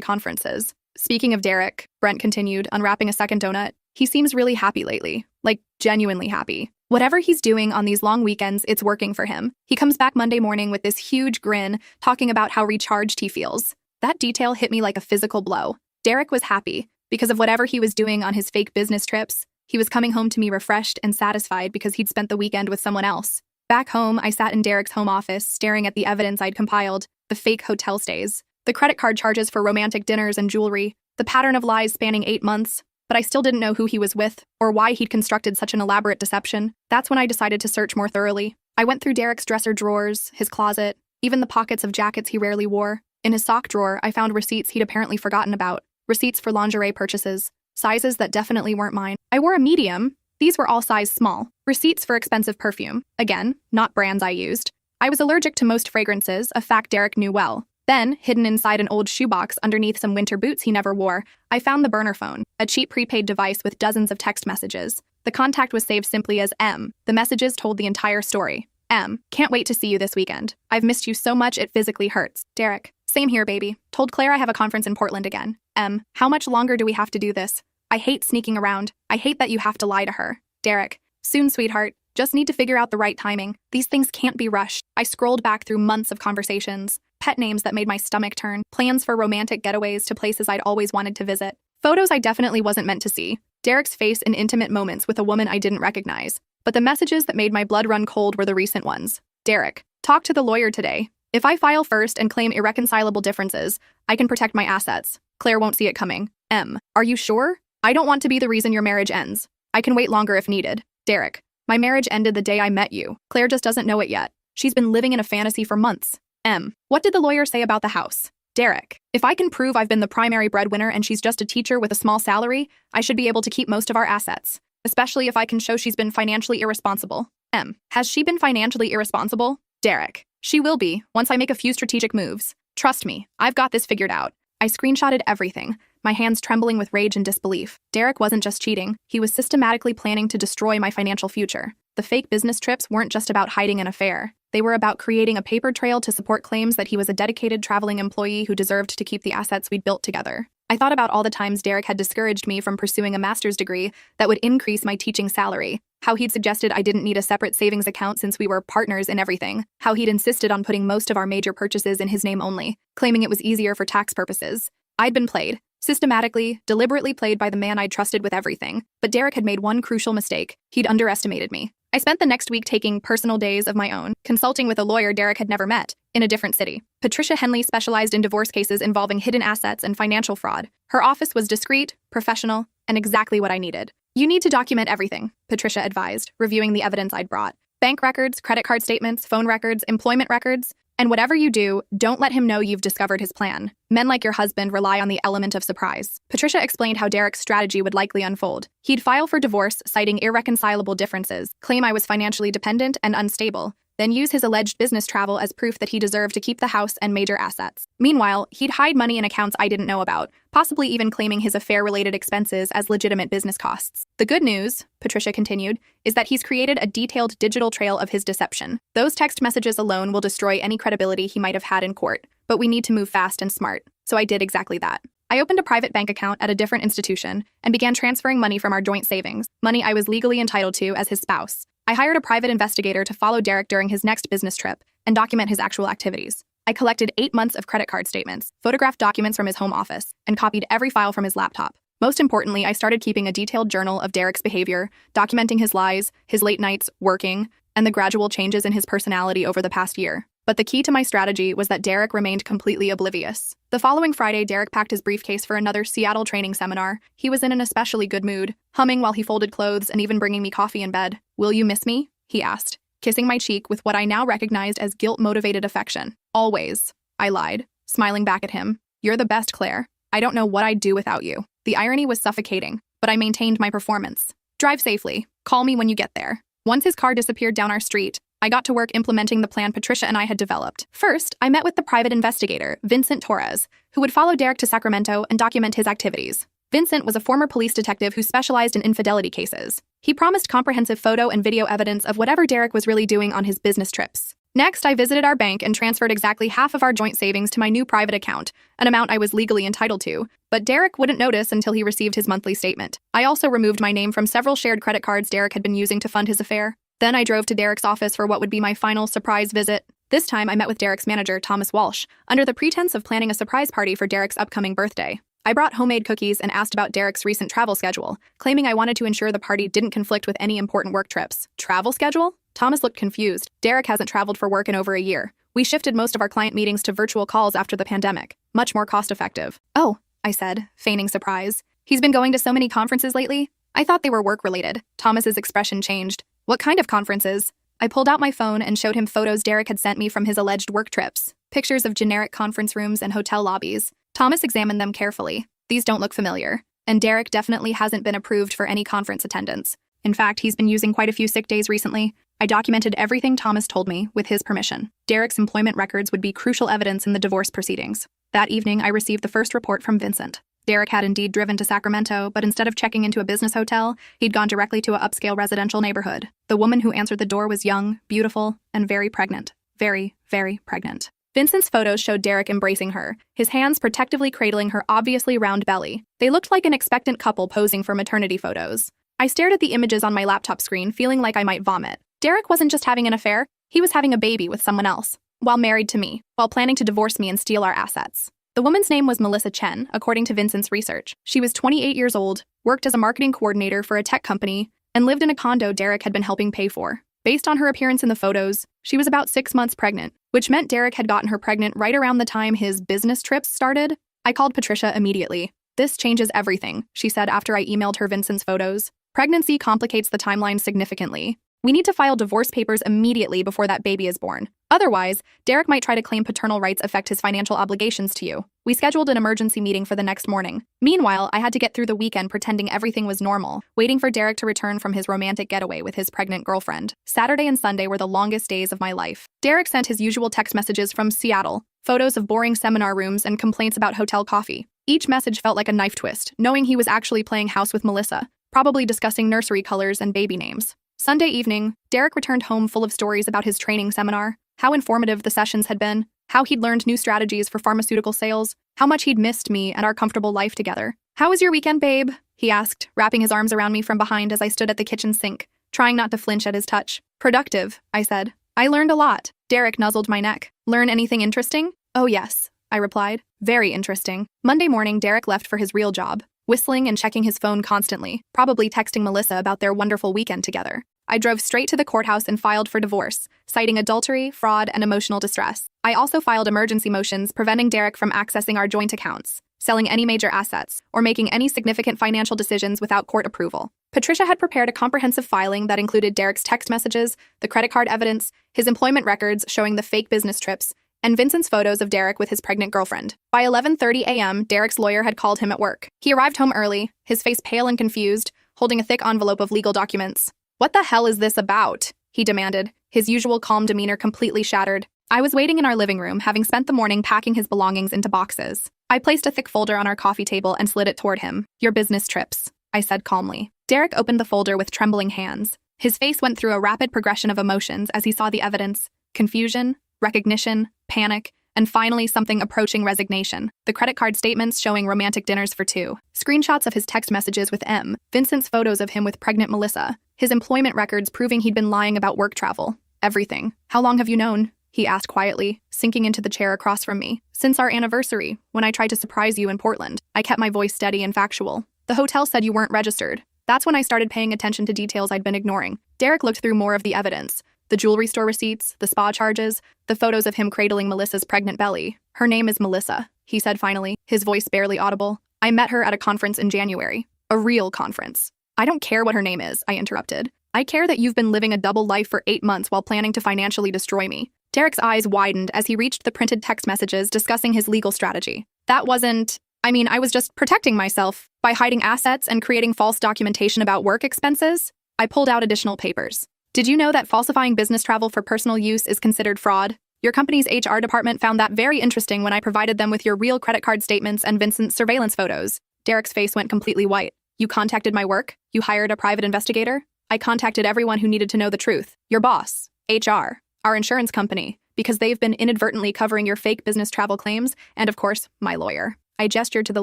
conferences. "Speaking of Derek," Brent continued, unwrapping a second donut, "he seems really happy lately. Like, genuinely happy. Whatever he's doing on these long weekends, it's working for him. He comes back Monday morning with this huge grin, talking about how recharged he feels." That detail hit me like a physical blow. Derek was happy. Because of whatever he was doing on his fake business trips, he was coming home to me refreshed and satisfied because he'd spent the weekend with someone else. Back home, I sat in Derek's home office, staring at the evidence I'd compiled, the fake hotel stays, the credit card charges for romantic dinners and jewelry, the pattern of lies spanning 8 months, but I still didn't know who he was with or why he'd constructed such an elaborate deception. That's when I decided to search more thoroughly. I went through Derek's dresser drawers, his closet, even the pockets of jackets he rarely wore. In his sock drawer, I found receipts he'd apparently forgotten about, receipts for lingerie purchases, sizes that definitely weren't mine. I wore a medium. These were all size small. Receipts for expensive perfume. Again, not brands I used. I was allergic to most fragrances, a fact Derek knew well. Then, hidden inside an old shoebox underneath some winter boots he never wore, I found the burner phone, a cheap prepaid device with dozens of text messages. The contact was saved simply as M. The messages told the entire story. M. "Can't wait to see you this weekend. I've missed you so much it physically hurts. Derek. Same here, baby. Told Claire I have a conference in Portland again. M. How much longer do we have to do this? I hate sneaking around. I hate that you have to lie to her. Derek. Soon, sweetheart. Just need to figure out the right timing. These things can't be rushed." I scrolled back through months of conversations, pet names that made my stomach turn, plans for romantic getaways to places I'd always wanted to visit. Photos I definitely wasn't meant to see. Derek's face in intimate moments with a woman I didn't recognize. But the messages that made my blood run cold were the recent ones. Derek, talk to the lawyer today. If I file first and claim irreconcilable differences, I can protect my assets. Claire won't see it coming. M. Are you sure? I don't want to be the reason your marriage ends. I can wait longer if needed. Derek, my marriage ended the day I met you. Claire just doesn't know it yet. She's been living in a fantasy for months. M. What did the lawyer say about the house? Derek, if I can prove I've been the primary breadwinner and she's just a teacher with a small salary, I should be able to keep most of our assets, especially if I can show she's been financially irresponsible. M. Has she been financially irresponsible? Derek, she will be, once I make a few strategic moves. Trust me, I've got this figured out. I screenshotted everything, my hands trembling with rage and disbelief. Derek wasn't just cheating, he was systematically planning to destroy my financial future. The fake business trips weren't just about hiding an affair. They were about creating a paper trail to support claims that he was a dedicated traveling employee who deserved to keep the assets we'd built together. I thought about all the times Derek had discouraged me from pursuing a master's degree that would increase my teaching salary, how he'd suggested I didn't need a separate savings account since we were partners in everything, how he'd insisted on putting most of our major purchases in his name only, claiming it was easier for tax purposes. I'd been played, systematically, deliberately played by the man I'd trusted with everything, but Derek had made one crucial mistake. He'd underestimated me. I spent the next week taking personal days of my own, consulting with a lawyer Derek had never met, in a different city. Patricia Henley specialized in divorce cases involving hidden assets and financial fraud. Her office was discreet, professional, and exactly what I needed. You need to document everything, Patricia advised, reviewing the evidence I'd brought. Bank records, credit card statements, phone records, employment records. And whatever you do, don't let him know you've discovered his plan. Men like your husband rely on the element of surprise. Patricia explained how Derek's strategy would likely unfold. He'd file for divorce, citing irreconcilable differences, claim I was financially dependent and unstable, then use his alleged business travel as proof that he deserved to keep the house and major assets. Meanwhile, he'd hide money in accounts I didn't know about, possibly even claiming his affair-related expenses as legitimate business costs. The good news, Patricia continued, is that he's created a detailed digital trail of his deception. Those text messages alone will destroy any credibility he might have had in court, but we need to move fast and smart. So I did exactly that. I opened a private bank account at a different institution and began transferring money from our joint savings, money I was legally entitled to as his spouse. I hired a private investigator to follow Derek during his next business trip and document his actual activities. I collected 8 months of credit card statements, photographed documents from his home office, and copied every file from his laptop. Most importantly, I started keeping a detailed journal of Derek's behavior, documenting his lies, his late nights working, and the gradual changes in his personality over the past year. But the key to my strategy was that Derek remained completely oblivious. The following Friday, Derek packed his briefcase for another Seattle training seminar. He was in an especially good mood, humming while he folded clothes and even bringing me coffee in bed. "Will you miss me?" he asked, kissing my cheek with what I now recognized as guilt-motivated affection. "Always," I lied, smiling back at him. "You're the best, Claire. I don't know what I'd do without you." The irony was suffocating, but I maintained my performance. "Drive safely. Call me when you get there." Once his car disappeared down our street, I got to work implementing the plan Patricia and I had developed. First, I met with the private investigator, Vincent Torres, who would follow Derek to Sacramento and document his activities. Vincent was a former police detective who specialized in infidelity cases. He promised comprehensive photo and video evidence of whatever Derek was really doing on his business trips. Next, I visited our bank and transferred exactly half of our joint savings to my new private account, an amount I was legally entitled to, but Derek wouldn't notice until he received his monthly statement. I also removed my name from several shared credit cards Derek had been using to fund his affair. Then I drove to Derek's office for what would be my final surprise visit. This time, I met with Derek's manager, Thomas Walsh, under the pretense of planning a surprise party for Derek's upcoming birthday. I brought homemade cookies and asked about Derek's recent travel schedule, claiming I wanted to ensure the party didn't conflict with any important work trips. Travel schedule? Thomas looked confused. Derek hasn't traveled for work in over a year. We shifted most of our client meetings to virtual calls after the pandemic. Much more cost-effective. "Oh," I said, feigning surprise. "He's been going to so many conferences lately? I thought they were work-related." Thomas's expression changed. "What kind of conferences?" I pulled out my phone and showed him photos Derek had sent me from his alleged work trips. Pictures of generic conference rooms and hotel lobbies. Thomas examined them carefully. "These don't look familiar. And Derek definitely hasn't been approved for any conference attendance. In fact, he's been using quite a few sick days recently." I documented everything Thomas told me, with his permission. Derek's employment records would be crucial evidence in the divorce proceedings. That evening, I received the first report from Vincent. Derek had indeed driven to Sacramento, but instead of checking into a business hotel, he'd gone directly to an upscale residential neighborhood. The woman who answered the door was young, beautiful, and very pregnant. Very, very pregnant. Vincent's photos showed Derek embracing her, his hands protectively cradling her obviously round belly. They looked like an expectant couple posing for maternity photos. I stared at the images on my laptop screen, feeling like I might vomit. Derek wasn't just having an affair, he was having a baby with someone else. while married to me, while planning to divorce me and steal our assets. The woman's name was Melissa Chen, according to Vincent's research. She was 28 years old, worked as a marketing coordinator for a tech company, and lived in a condo Derek had been helping pay for. Based on her appearance in the photos, she was about 6 months pregnant, which meant Derek had gotten her pregnant right around the time his business trips started. I called Patricia immediately. "This changes everything," she said after I emailed her Vincent's photos. "Pregnancy complicates the timeline significantly. We need to file divorce papers immediately before that baby is born. Otherwise, Derek might try to claim paternal rights affect his financial obligations to you." We scheduled an emergency meeting for the next morning. Meanwhile, I had to get through the weekend pretending everything was normal, waiting for Derek to return from his romantic getaway with his pregnant girlfriend. Saturday and Sunday were the longest days of my life. Derek sent his usual text messages from Seattle, photos of boring seminar rooms and complaints about hotel coffee. Each message felt like a knife twist, knowing he was actually playing house with Melissa, probably discussing nursery colors and baby names. Sunday evening, Derek returned home full of stories about his training seminar, how informative the sessions had been, how he'd learned new strategies for pharmaceutical sales, how much he'd missed me and our comfortable life together. "How was your weekend, babe?" he asked, wrapping his arms around me from behind as I stood at the kitchen sink, trying not to flinch at his touch. "Productive," I said. "I learned a lot." Derek nuzzled my neck. "Learn anything interesting?" "Oh yes," I replied. "Very interesting." Monday morning, Derek left for his real job, whistling and checking his phone constantly, probably texting Melissa about their wonderful weekend together. I drove straight to the courthouse and filed for divorce, citing adultery, fraud, and emotional distress. I also filed emergency motions preventing Derek from accessing our joint accounts, selling any major assets, or making any significant financial decisions without court approval. Patricia had prepared a comprehensive filing that included Derek's text messages, the credit card evidence, his employment records showing the fake business trips, and Vincent's photos of Derek with his pregnant girlfriend. By 11:30 a.m., Derek's lawyer had called him at work. He arrived home early, his face pale and confused, holding a thick envelope of legal documents. "What the hell is this about?" he demanded, his usual calm demeanor completely shattered. I was waiting in our living room, having spent the morning packing his belongings into boxes. I placed a thick folder on our coffee table and slid it toward him. "Your business trips," I said calmly. Derek opened the folder with trembling hands. His face went through a rapid progression of emotions as he saw the evidence: confusion, recognition, panic, and finally something approaching resignation. The credit card statements showing romantic dinners for two, screenshots of his text messages with M, Vincent's photos of him with pregnant Melissa, his employment records proving he'd been lying about work travel. Everything. "How long have you known?" he asked quietly, sinking into the chair across from me. "Since our anniversary, when I tried to surprise you in Portland." I kept my voice steady and factual. "The hotel said you weren't registered." That's when I started paying attention to details I'd been ignoring. Derek looked through more of the evidence: the jewelry store receipts, the spa charges, the photos of him cradling Melissa's pregnant belly. "Her name is Melissa," he said finally, his voice barely audible. "I met her at a conference in January. A real conference." "I don't care what her name is," I interrupted. "I care that you've been living a double life for 8 months while planning to financially destroy me." Derek's eyes widened as he reached the printed text messages discussing his legal strategy. I was just protecting myself by hiding assets and creating false documentation about work expenses." I pulled out additional papers. "Did you know that falsifying business travel for personal use is considered fraud? Your company's HR department found that very interesting when I provided them with your real credit card statements and Vincent's surveillance photos." Derek's face went completely white. "You contacted my work? You hired a private investigator?" "I contacted everyone who needed to know the truth. Your boss, HR, our insurance company, because they've been inadvertently covering your fake business travel claims, and of course, my lawyer." I gestured to the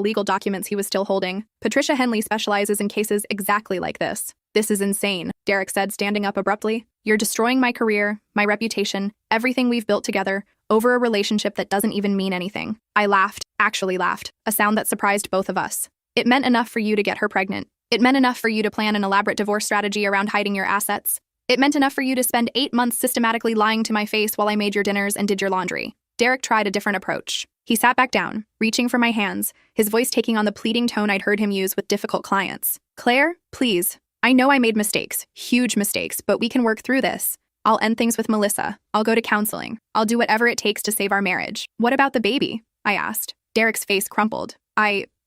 legal documents he was still holding. "Patricia Henley specializes in cases exactly like this." "This is insane," Derek said, standing up abruptly. "You're destroying my career, my reputation, everything we've built together, over a relationship that doesn't even mean anything." I laughed, actually laughed, a sound that surprised both of us. "It meant enough for you to get her pregnant. It meant enough for you to plan an elaborate divorce strategy around hiding your assets. It meant enough for you to spend 8 months systematically lying to my face while I made your dinners and did your laundry." Derek tried a different approach. He sat back down, reaching for my hands, his voice taking on the pleading tone I'd heard him use with difficult clients. "Claire, please. I know I made mistakes, huge mistakes, but we can work through this. I'll end things with Melissa. I'll go to counseling. I'll do whatever it takes to save our marriage." "What about the baby?" I asked. Derek's face crumpled.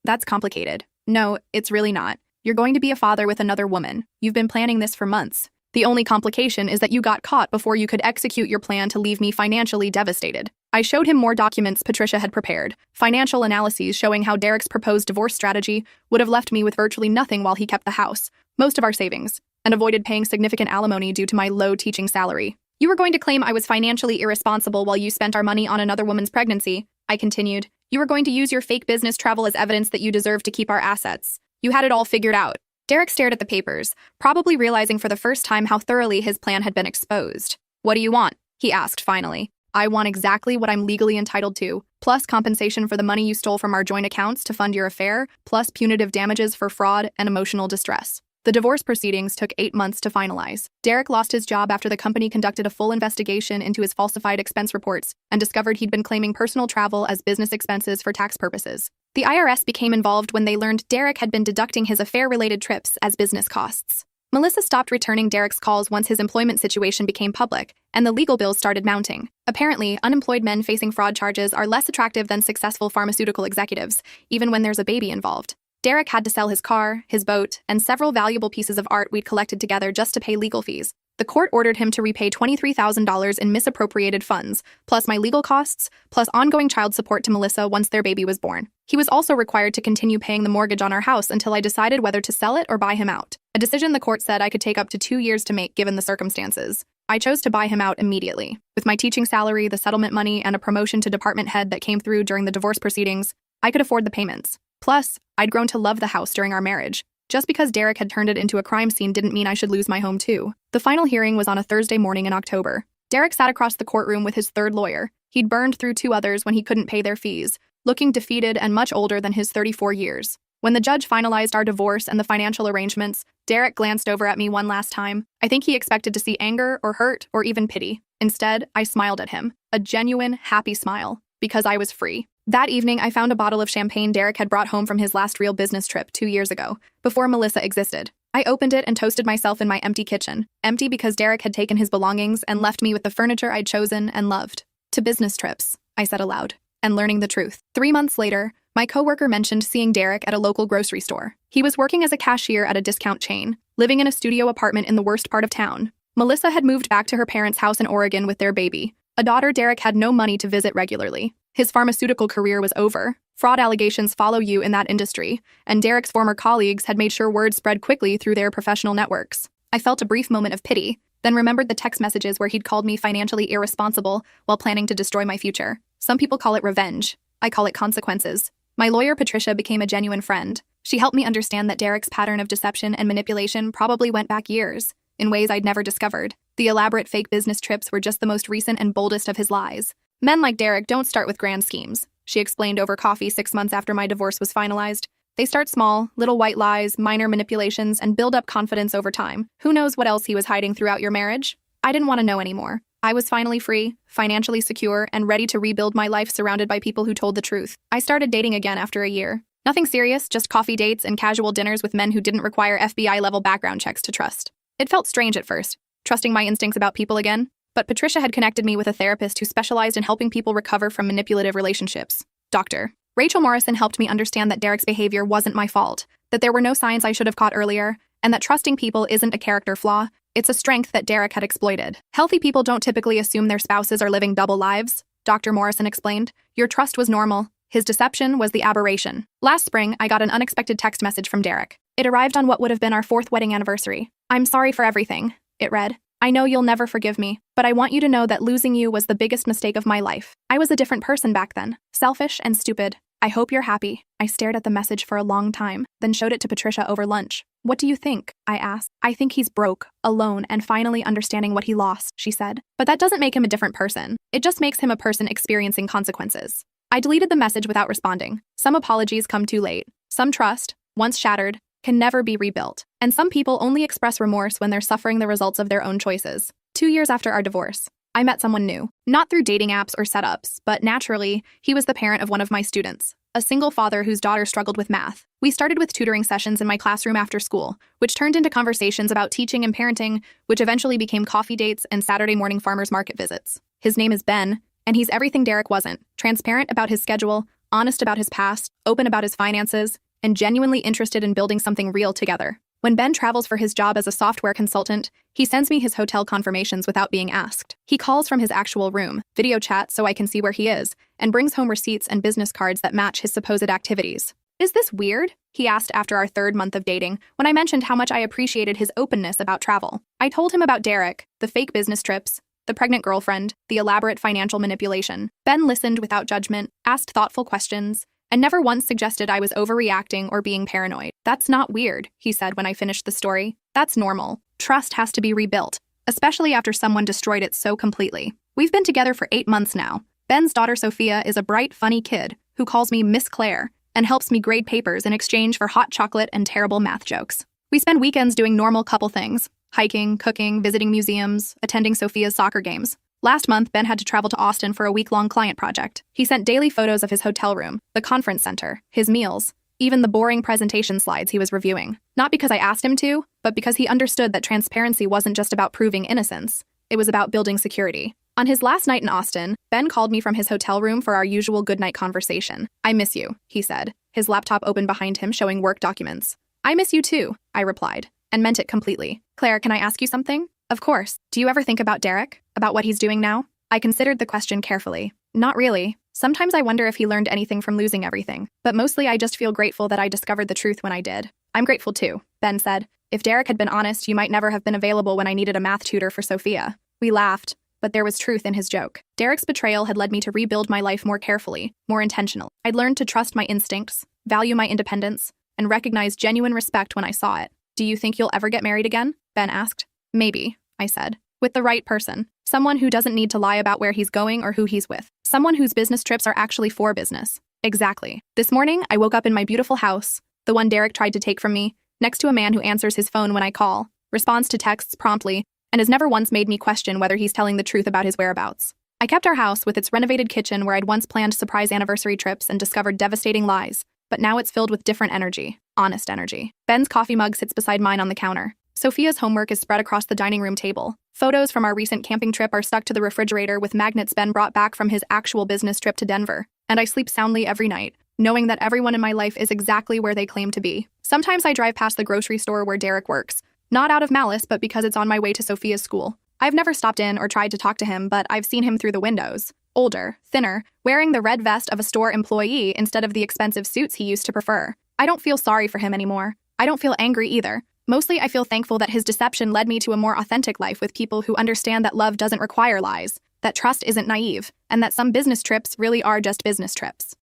That's complicated." "No, it's really not. You're going to be a father with another woman. You've been planning this for months. The only complication is that you got caught before you could execute your plan to leave me financially devastated." I showed him more documents Patricia had prepared, financial analyses showing how Derek's proposed divorce strategy would have left me with virtually nothing while he kept the house, most of our savings, and avoided paying significant alimony due to my low teaching salary. "You were going to claim I was financially irresponsible while you spent our money on another woman's pregnancy," I continued. "You were going to use your fake business travel as evidence that you deserve to keep our assets. You had it all figured out." Derek stared at the papers, probably realizing for the first time how thoroughly his plan had been exposed. "What do you want?" he asked finally. I want exactly what I'm legally entitled to, plus compensation for the money you stole from our joint accounts to fund your affair, plus punitive damages for fraud and emotional distress. The divorce proceedings took 8 months to finalize. Derek lost his job after the company conducted a full investigation into his falsified expense reports and discovered he'd been claiming personal travel as business expenses for tax purposes. The IRS became involved when they learned Derek had been deducting his affair-related trips as business costs. Melissa stopped returning Derek's calls once his employment situation became public, and the legal bills started mounting. Apparently, unemployed men facing fraud charges are less attractive than successful pharmaceutical executives, even when there's a baby involved. Derek had to sell his car, his boat, and several valuable pieces of art we'd collected together just to pay legal fees. The court ordered him to repay $23,000 in misappropriated funds, plus my legal costs, plus ongoing child support to Melissa once their baby was born. He was also required to continue paying the mortgage on our house until I decided whether to sell it or buy him out, a decision the court said I could take up to 2 years to make given the circumstances. I chose to buy him out immediately. With my teaching salary, the settlement money, and a promotion to department head that came through during the divorce proceedings, I could afford the payments. Plus, I'd grown to love the house during our marriage. Just because Derek had turned it into a crime scene didn't mean I should lose my home too. The final hearing was on a Thursday morning in October. Derek sat across the courtroom with his third lawyer. He'd burned through 2 others when he couldn't pay their fees, looking defeated and much older than his 34 years. When the judge finalized our divorce and the financial arrangements, Derek glanced over at me one last time. I think he expected to see anger or hurt or even pity. Instead, I smiled at him, a genuine, happy smile, because I was free. That evening, I found a bottle of champagne Derek had brought home from his last real business trip 2 years ago, before Melissa existed. I opened it and toasted myself in my empty kitchen, empty because Derek had taken his belongings and left me with the furniture I'd chosen and loved. To business trips, I said aloud, and learning the truth. 3 months later, my coworker mentioned seeing Derek at a local grocery store. He was working as a cashier at a discount chain, living in a studio apartment in the worst part of town. Melissa had moved back to her parents' house in Oregon with their baby, a daughter Derek had no money to visit regularly. His pharmaceutical career was over. Fraud allegations follow you in that industry, and Derek's former colleagues had made sure word spread quickly through their professional networks. I felt a brief moment of pity, then remembered the text messages where he'd called me financially irresponsible while planning to destroy my future. Some people call it revenge. I call it consequences. My lawyer, Patricia, became a genuine friend. She helped me understand that Derek's pattern of deception and manipulation probably went back years, in ways I'd never discovered. The elaborate fake business trips were just the most recent and boldest of his lies. Men like Derek don't start with grand schemes, she explained over coffee 6 months after my divorce was finalized. They start small, little white lies, minor manipulations, and build up confidence over time. Who knows what else he was hiding throughout your marriage? I didn't want to know anymore. I was finally free, financially secure, and ready to rebuild my life surrounded by people who told the truth. I started dating again after a year. Nothing serious, just coffee dates and casual dinners with men who didn't require FBI-level background checks to trust. It felt strange at first, trusting my instincts about people again. But Patricia had connected me with a therapist who specialized in helping people recover from manipulative relationships. Dr. Rachel Morrison helped me understand that Derek's behavior wasn't my fault, that there were no signs I should have caught earlier, and that trusting people isn't a character flaw, it's a strength that Derek had exploited. Healthy people don't typically assume their spouses are living double lives, Dr. Morrison explained. Your trust was normal. His deception was the aberration. Last spring, I got an unexpected text message from Derek. It arrived on what would have been our 4th wedding anniversary. I'm sorry for everything, it read. I know you'll never forgive me, but I want you to know that losing you was the biggest mistake of my life. I was a different person back then, selfish and stupid. I hope you're happy. I stared at the message for a long time, then showed it to Patricia over lunch. What do you think? I asked. I think he's broke, alone, and finally understanding what he lost, she said. But that doesn't make him a different person. It just makes him a person experiencing consequences. I deleted the message without responding. Some apologies come too late. Some trust, once shattered, can never be rebuilt. And some people only express remorse when they're suffering the results of their own choices. 2 years after our divorce, I met someone new. Not through dating apps or setups, but naturally, he was the parent of one of my students, a single father whose daughter struggled with math. We started with tutoring sessions in my classroom after school, which turned into conversations about teaching and parenting, which eventually became coffee dates and Saturday morning farmers market visits. His name is Ben, and he's everything Derek wasn't. Transparent about his schedule, honest about his past, open about his finances, and genuinely interested in building something real together. When Ben travels for his job as a software consultant, he sends me his hotel confirmations without being asked. He calls from his actual room, video chat so I can see where he is, and brings home receipts and business cards that match his supposed activities. Is this weird? He asked after our 3rd month of dating, when I mentioned how much I appreciated his openness about travel. I told him about Derek, the fake business trips, the pregnant girlfriend, the elaborate financial manipulation. Ben listened without judgment, asked thoughtful questions, and never once suggested I was overreacting or being paranoid. That's not weird, he said when I finished the story. That's normal. Trust has to be rebuilt, especially after someone destroyed it so completely. We've been together for 8 months now. Ben's daughter Sophia is a bright, funny kid who calls me Miss Claire and helps me grade papers in exchange for hot chocolate and terrible math jokes. We spend weekends doing normal couple things: hiking, cooking, visiting museums, attending Sophia's soccer games. Last month, Ben had to travel to Austin for a week-long client project. He sent daily photos of his hotel room, the conference center, his meals, even the boring presentation slides he was reviewing. Not because I asked him to, but because he understood that transparency wasn't just about proving innocence. It was about building security. On his last night in Austin, Ben called me from his hotel room for our usual goodnight conversation. "I miss you," he said, his laptop open behind him showing work documents. "I miss you too," I replied, and meant it completely. "Claire, can I ask you something?" "Of course. Do you ever think about Derek? About what he's doing now?" I considered the question carefully. "Not really. Sometimes I wonder if he learned anything from losing everything, but mostly I just feel grateful that I discovered the truth when I did." "I'm grateful too," Ben said. "If Derek had been honest, you might never have been available when I needed a math tutor for Sophia." We laughed, but there was truth in his joke. Derek's betrayal had led me to rebuild my life more carefully, more intentional. I'd learned to trust my instincts, value my independence, and recognize genuine respect when I saw it. "Do you think you'll ever get married again?" Ben asked. "Maybe," I said. "With the right person. Someone who doesn't need to lie about where he's going or who he's with. Someone whose business trips are actually for business." Exactly. This morning, I woke up in my beautiful house, the one Derek tried to take from me, next to a man who answers his phone when I call, responds to texts promptly, and has never once made me question whether he's telling the truth about his whereabouts. I kept our house with its renovated kitchen where I'd once planned surprise anniversary trips and discovered devastating lies, but now it's filled with different energy, honest energy. Ben's coffee mug sits beside mine on the counter. Sophia's homework is spread across the dining room table. Photos from our recent camping trip are stuck to the refrigerator with magnets Ben brought back from his actual business trip to Denver. And I sleep soundly every night, knowing that everyone in my life is exactly where they claim to be. Sometimes I drive past the grocery store where Derek works, not out of malice, but because it's on my way to Sophia's school. I've never stopped in or tried to talk to him, but I've seen him through the windows. Older, thinner, wearing the red vest of a store employee instead of the expensive suits he used to prefer. I don't feel sorry for him anymore. I don't feel angry either. Mostly I feel thankful that his deception led me to a more authentic life with people who understand that love doesn't require lies, that trust isn't naive, and that some business trips really are just business trips.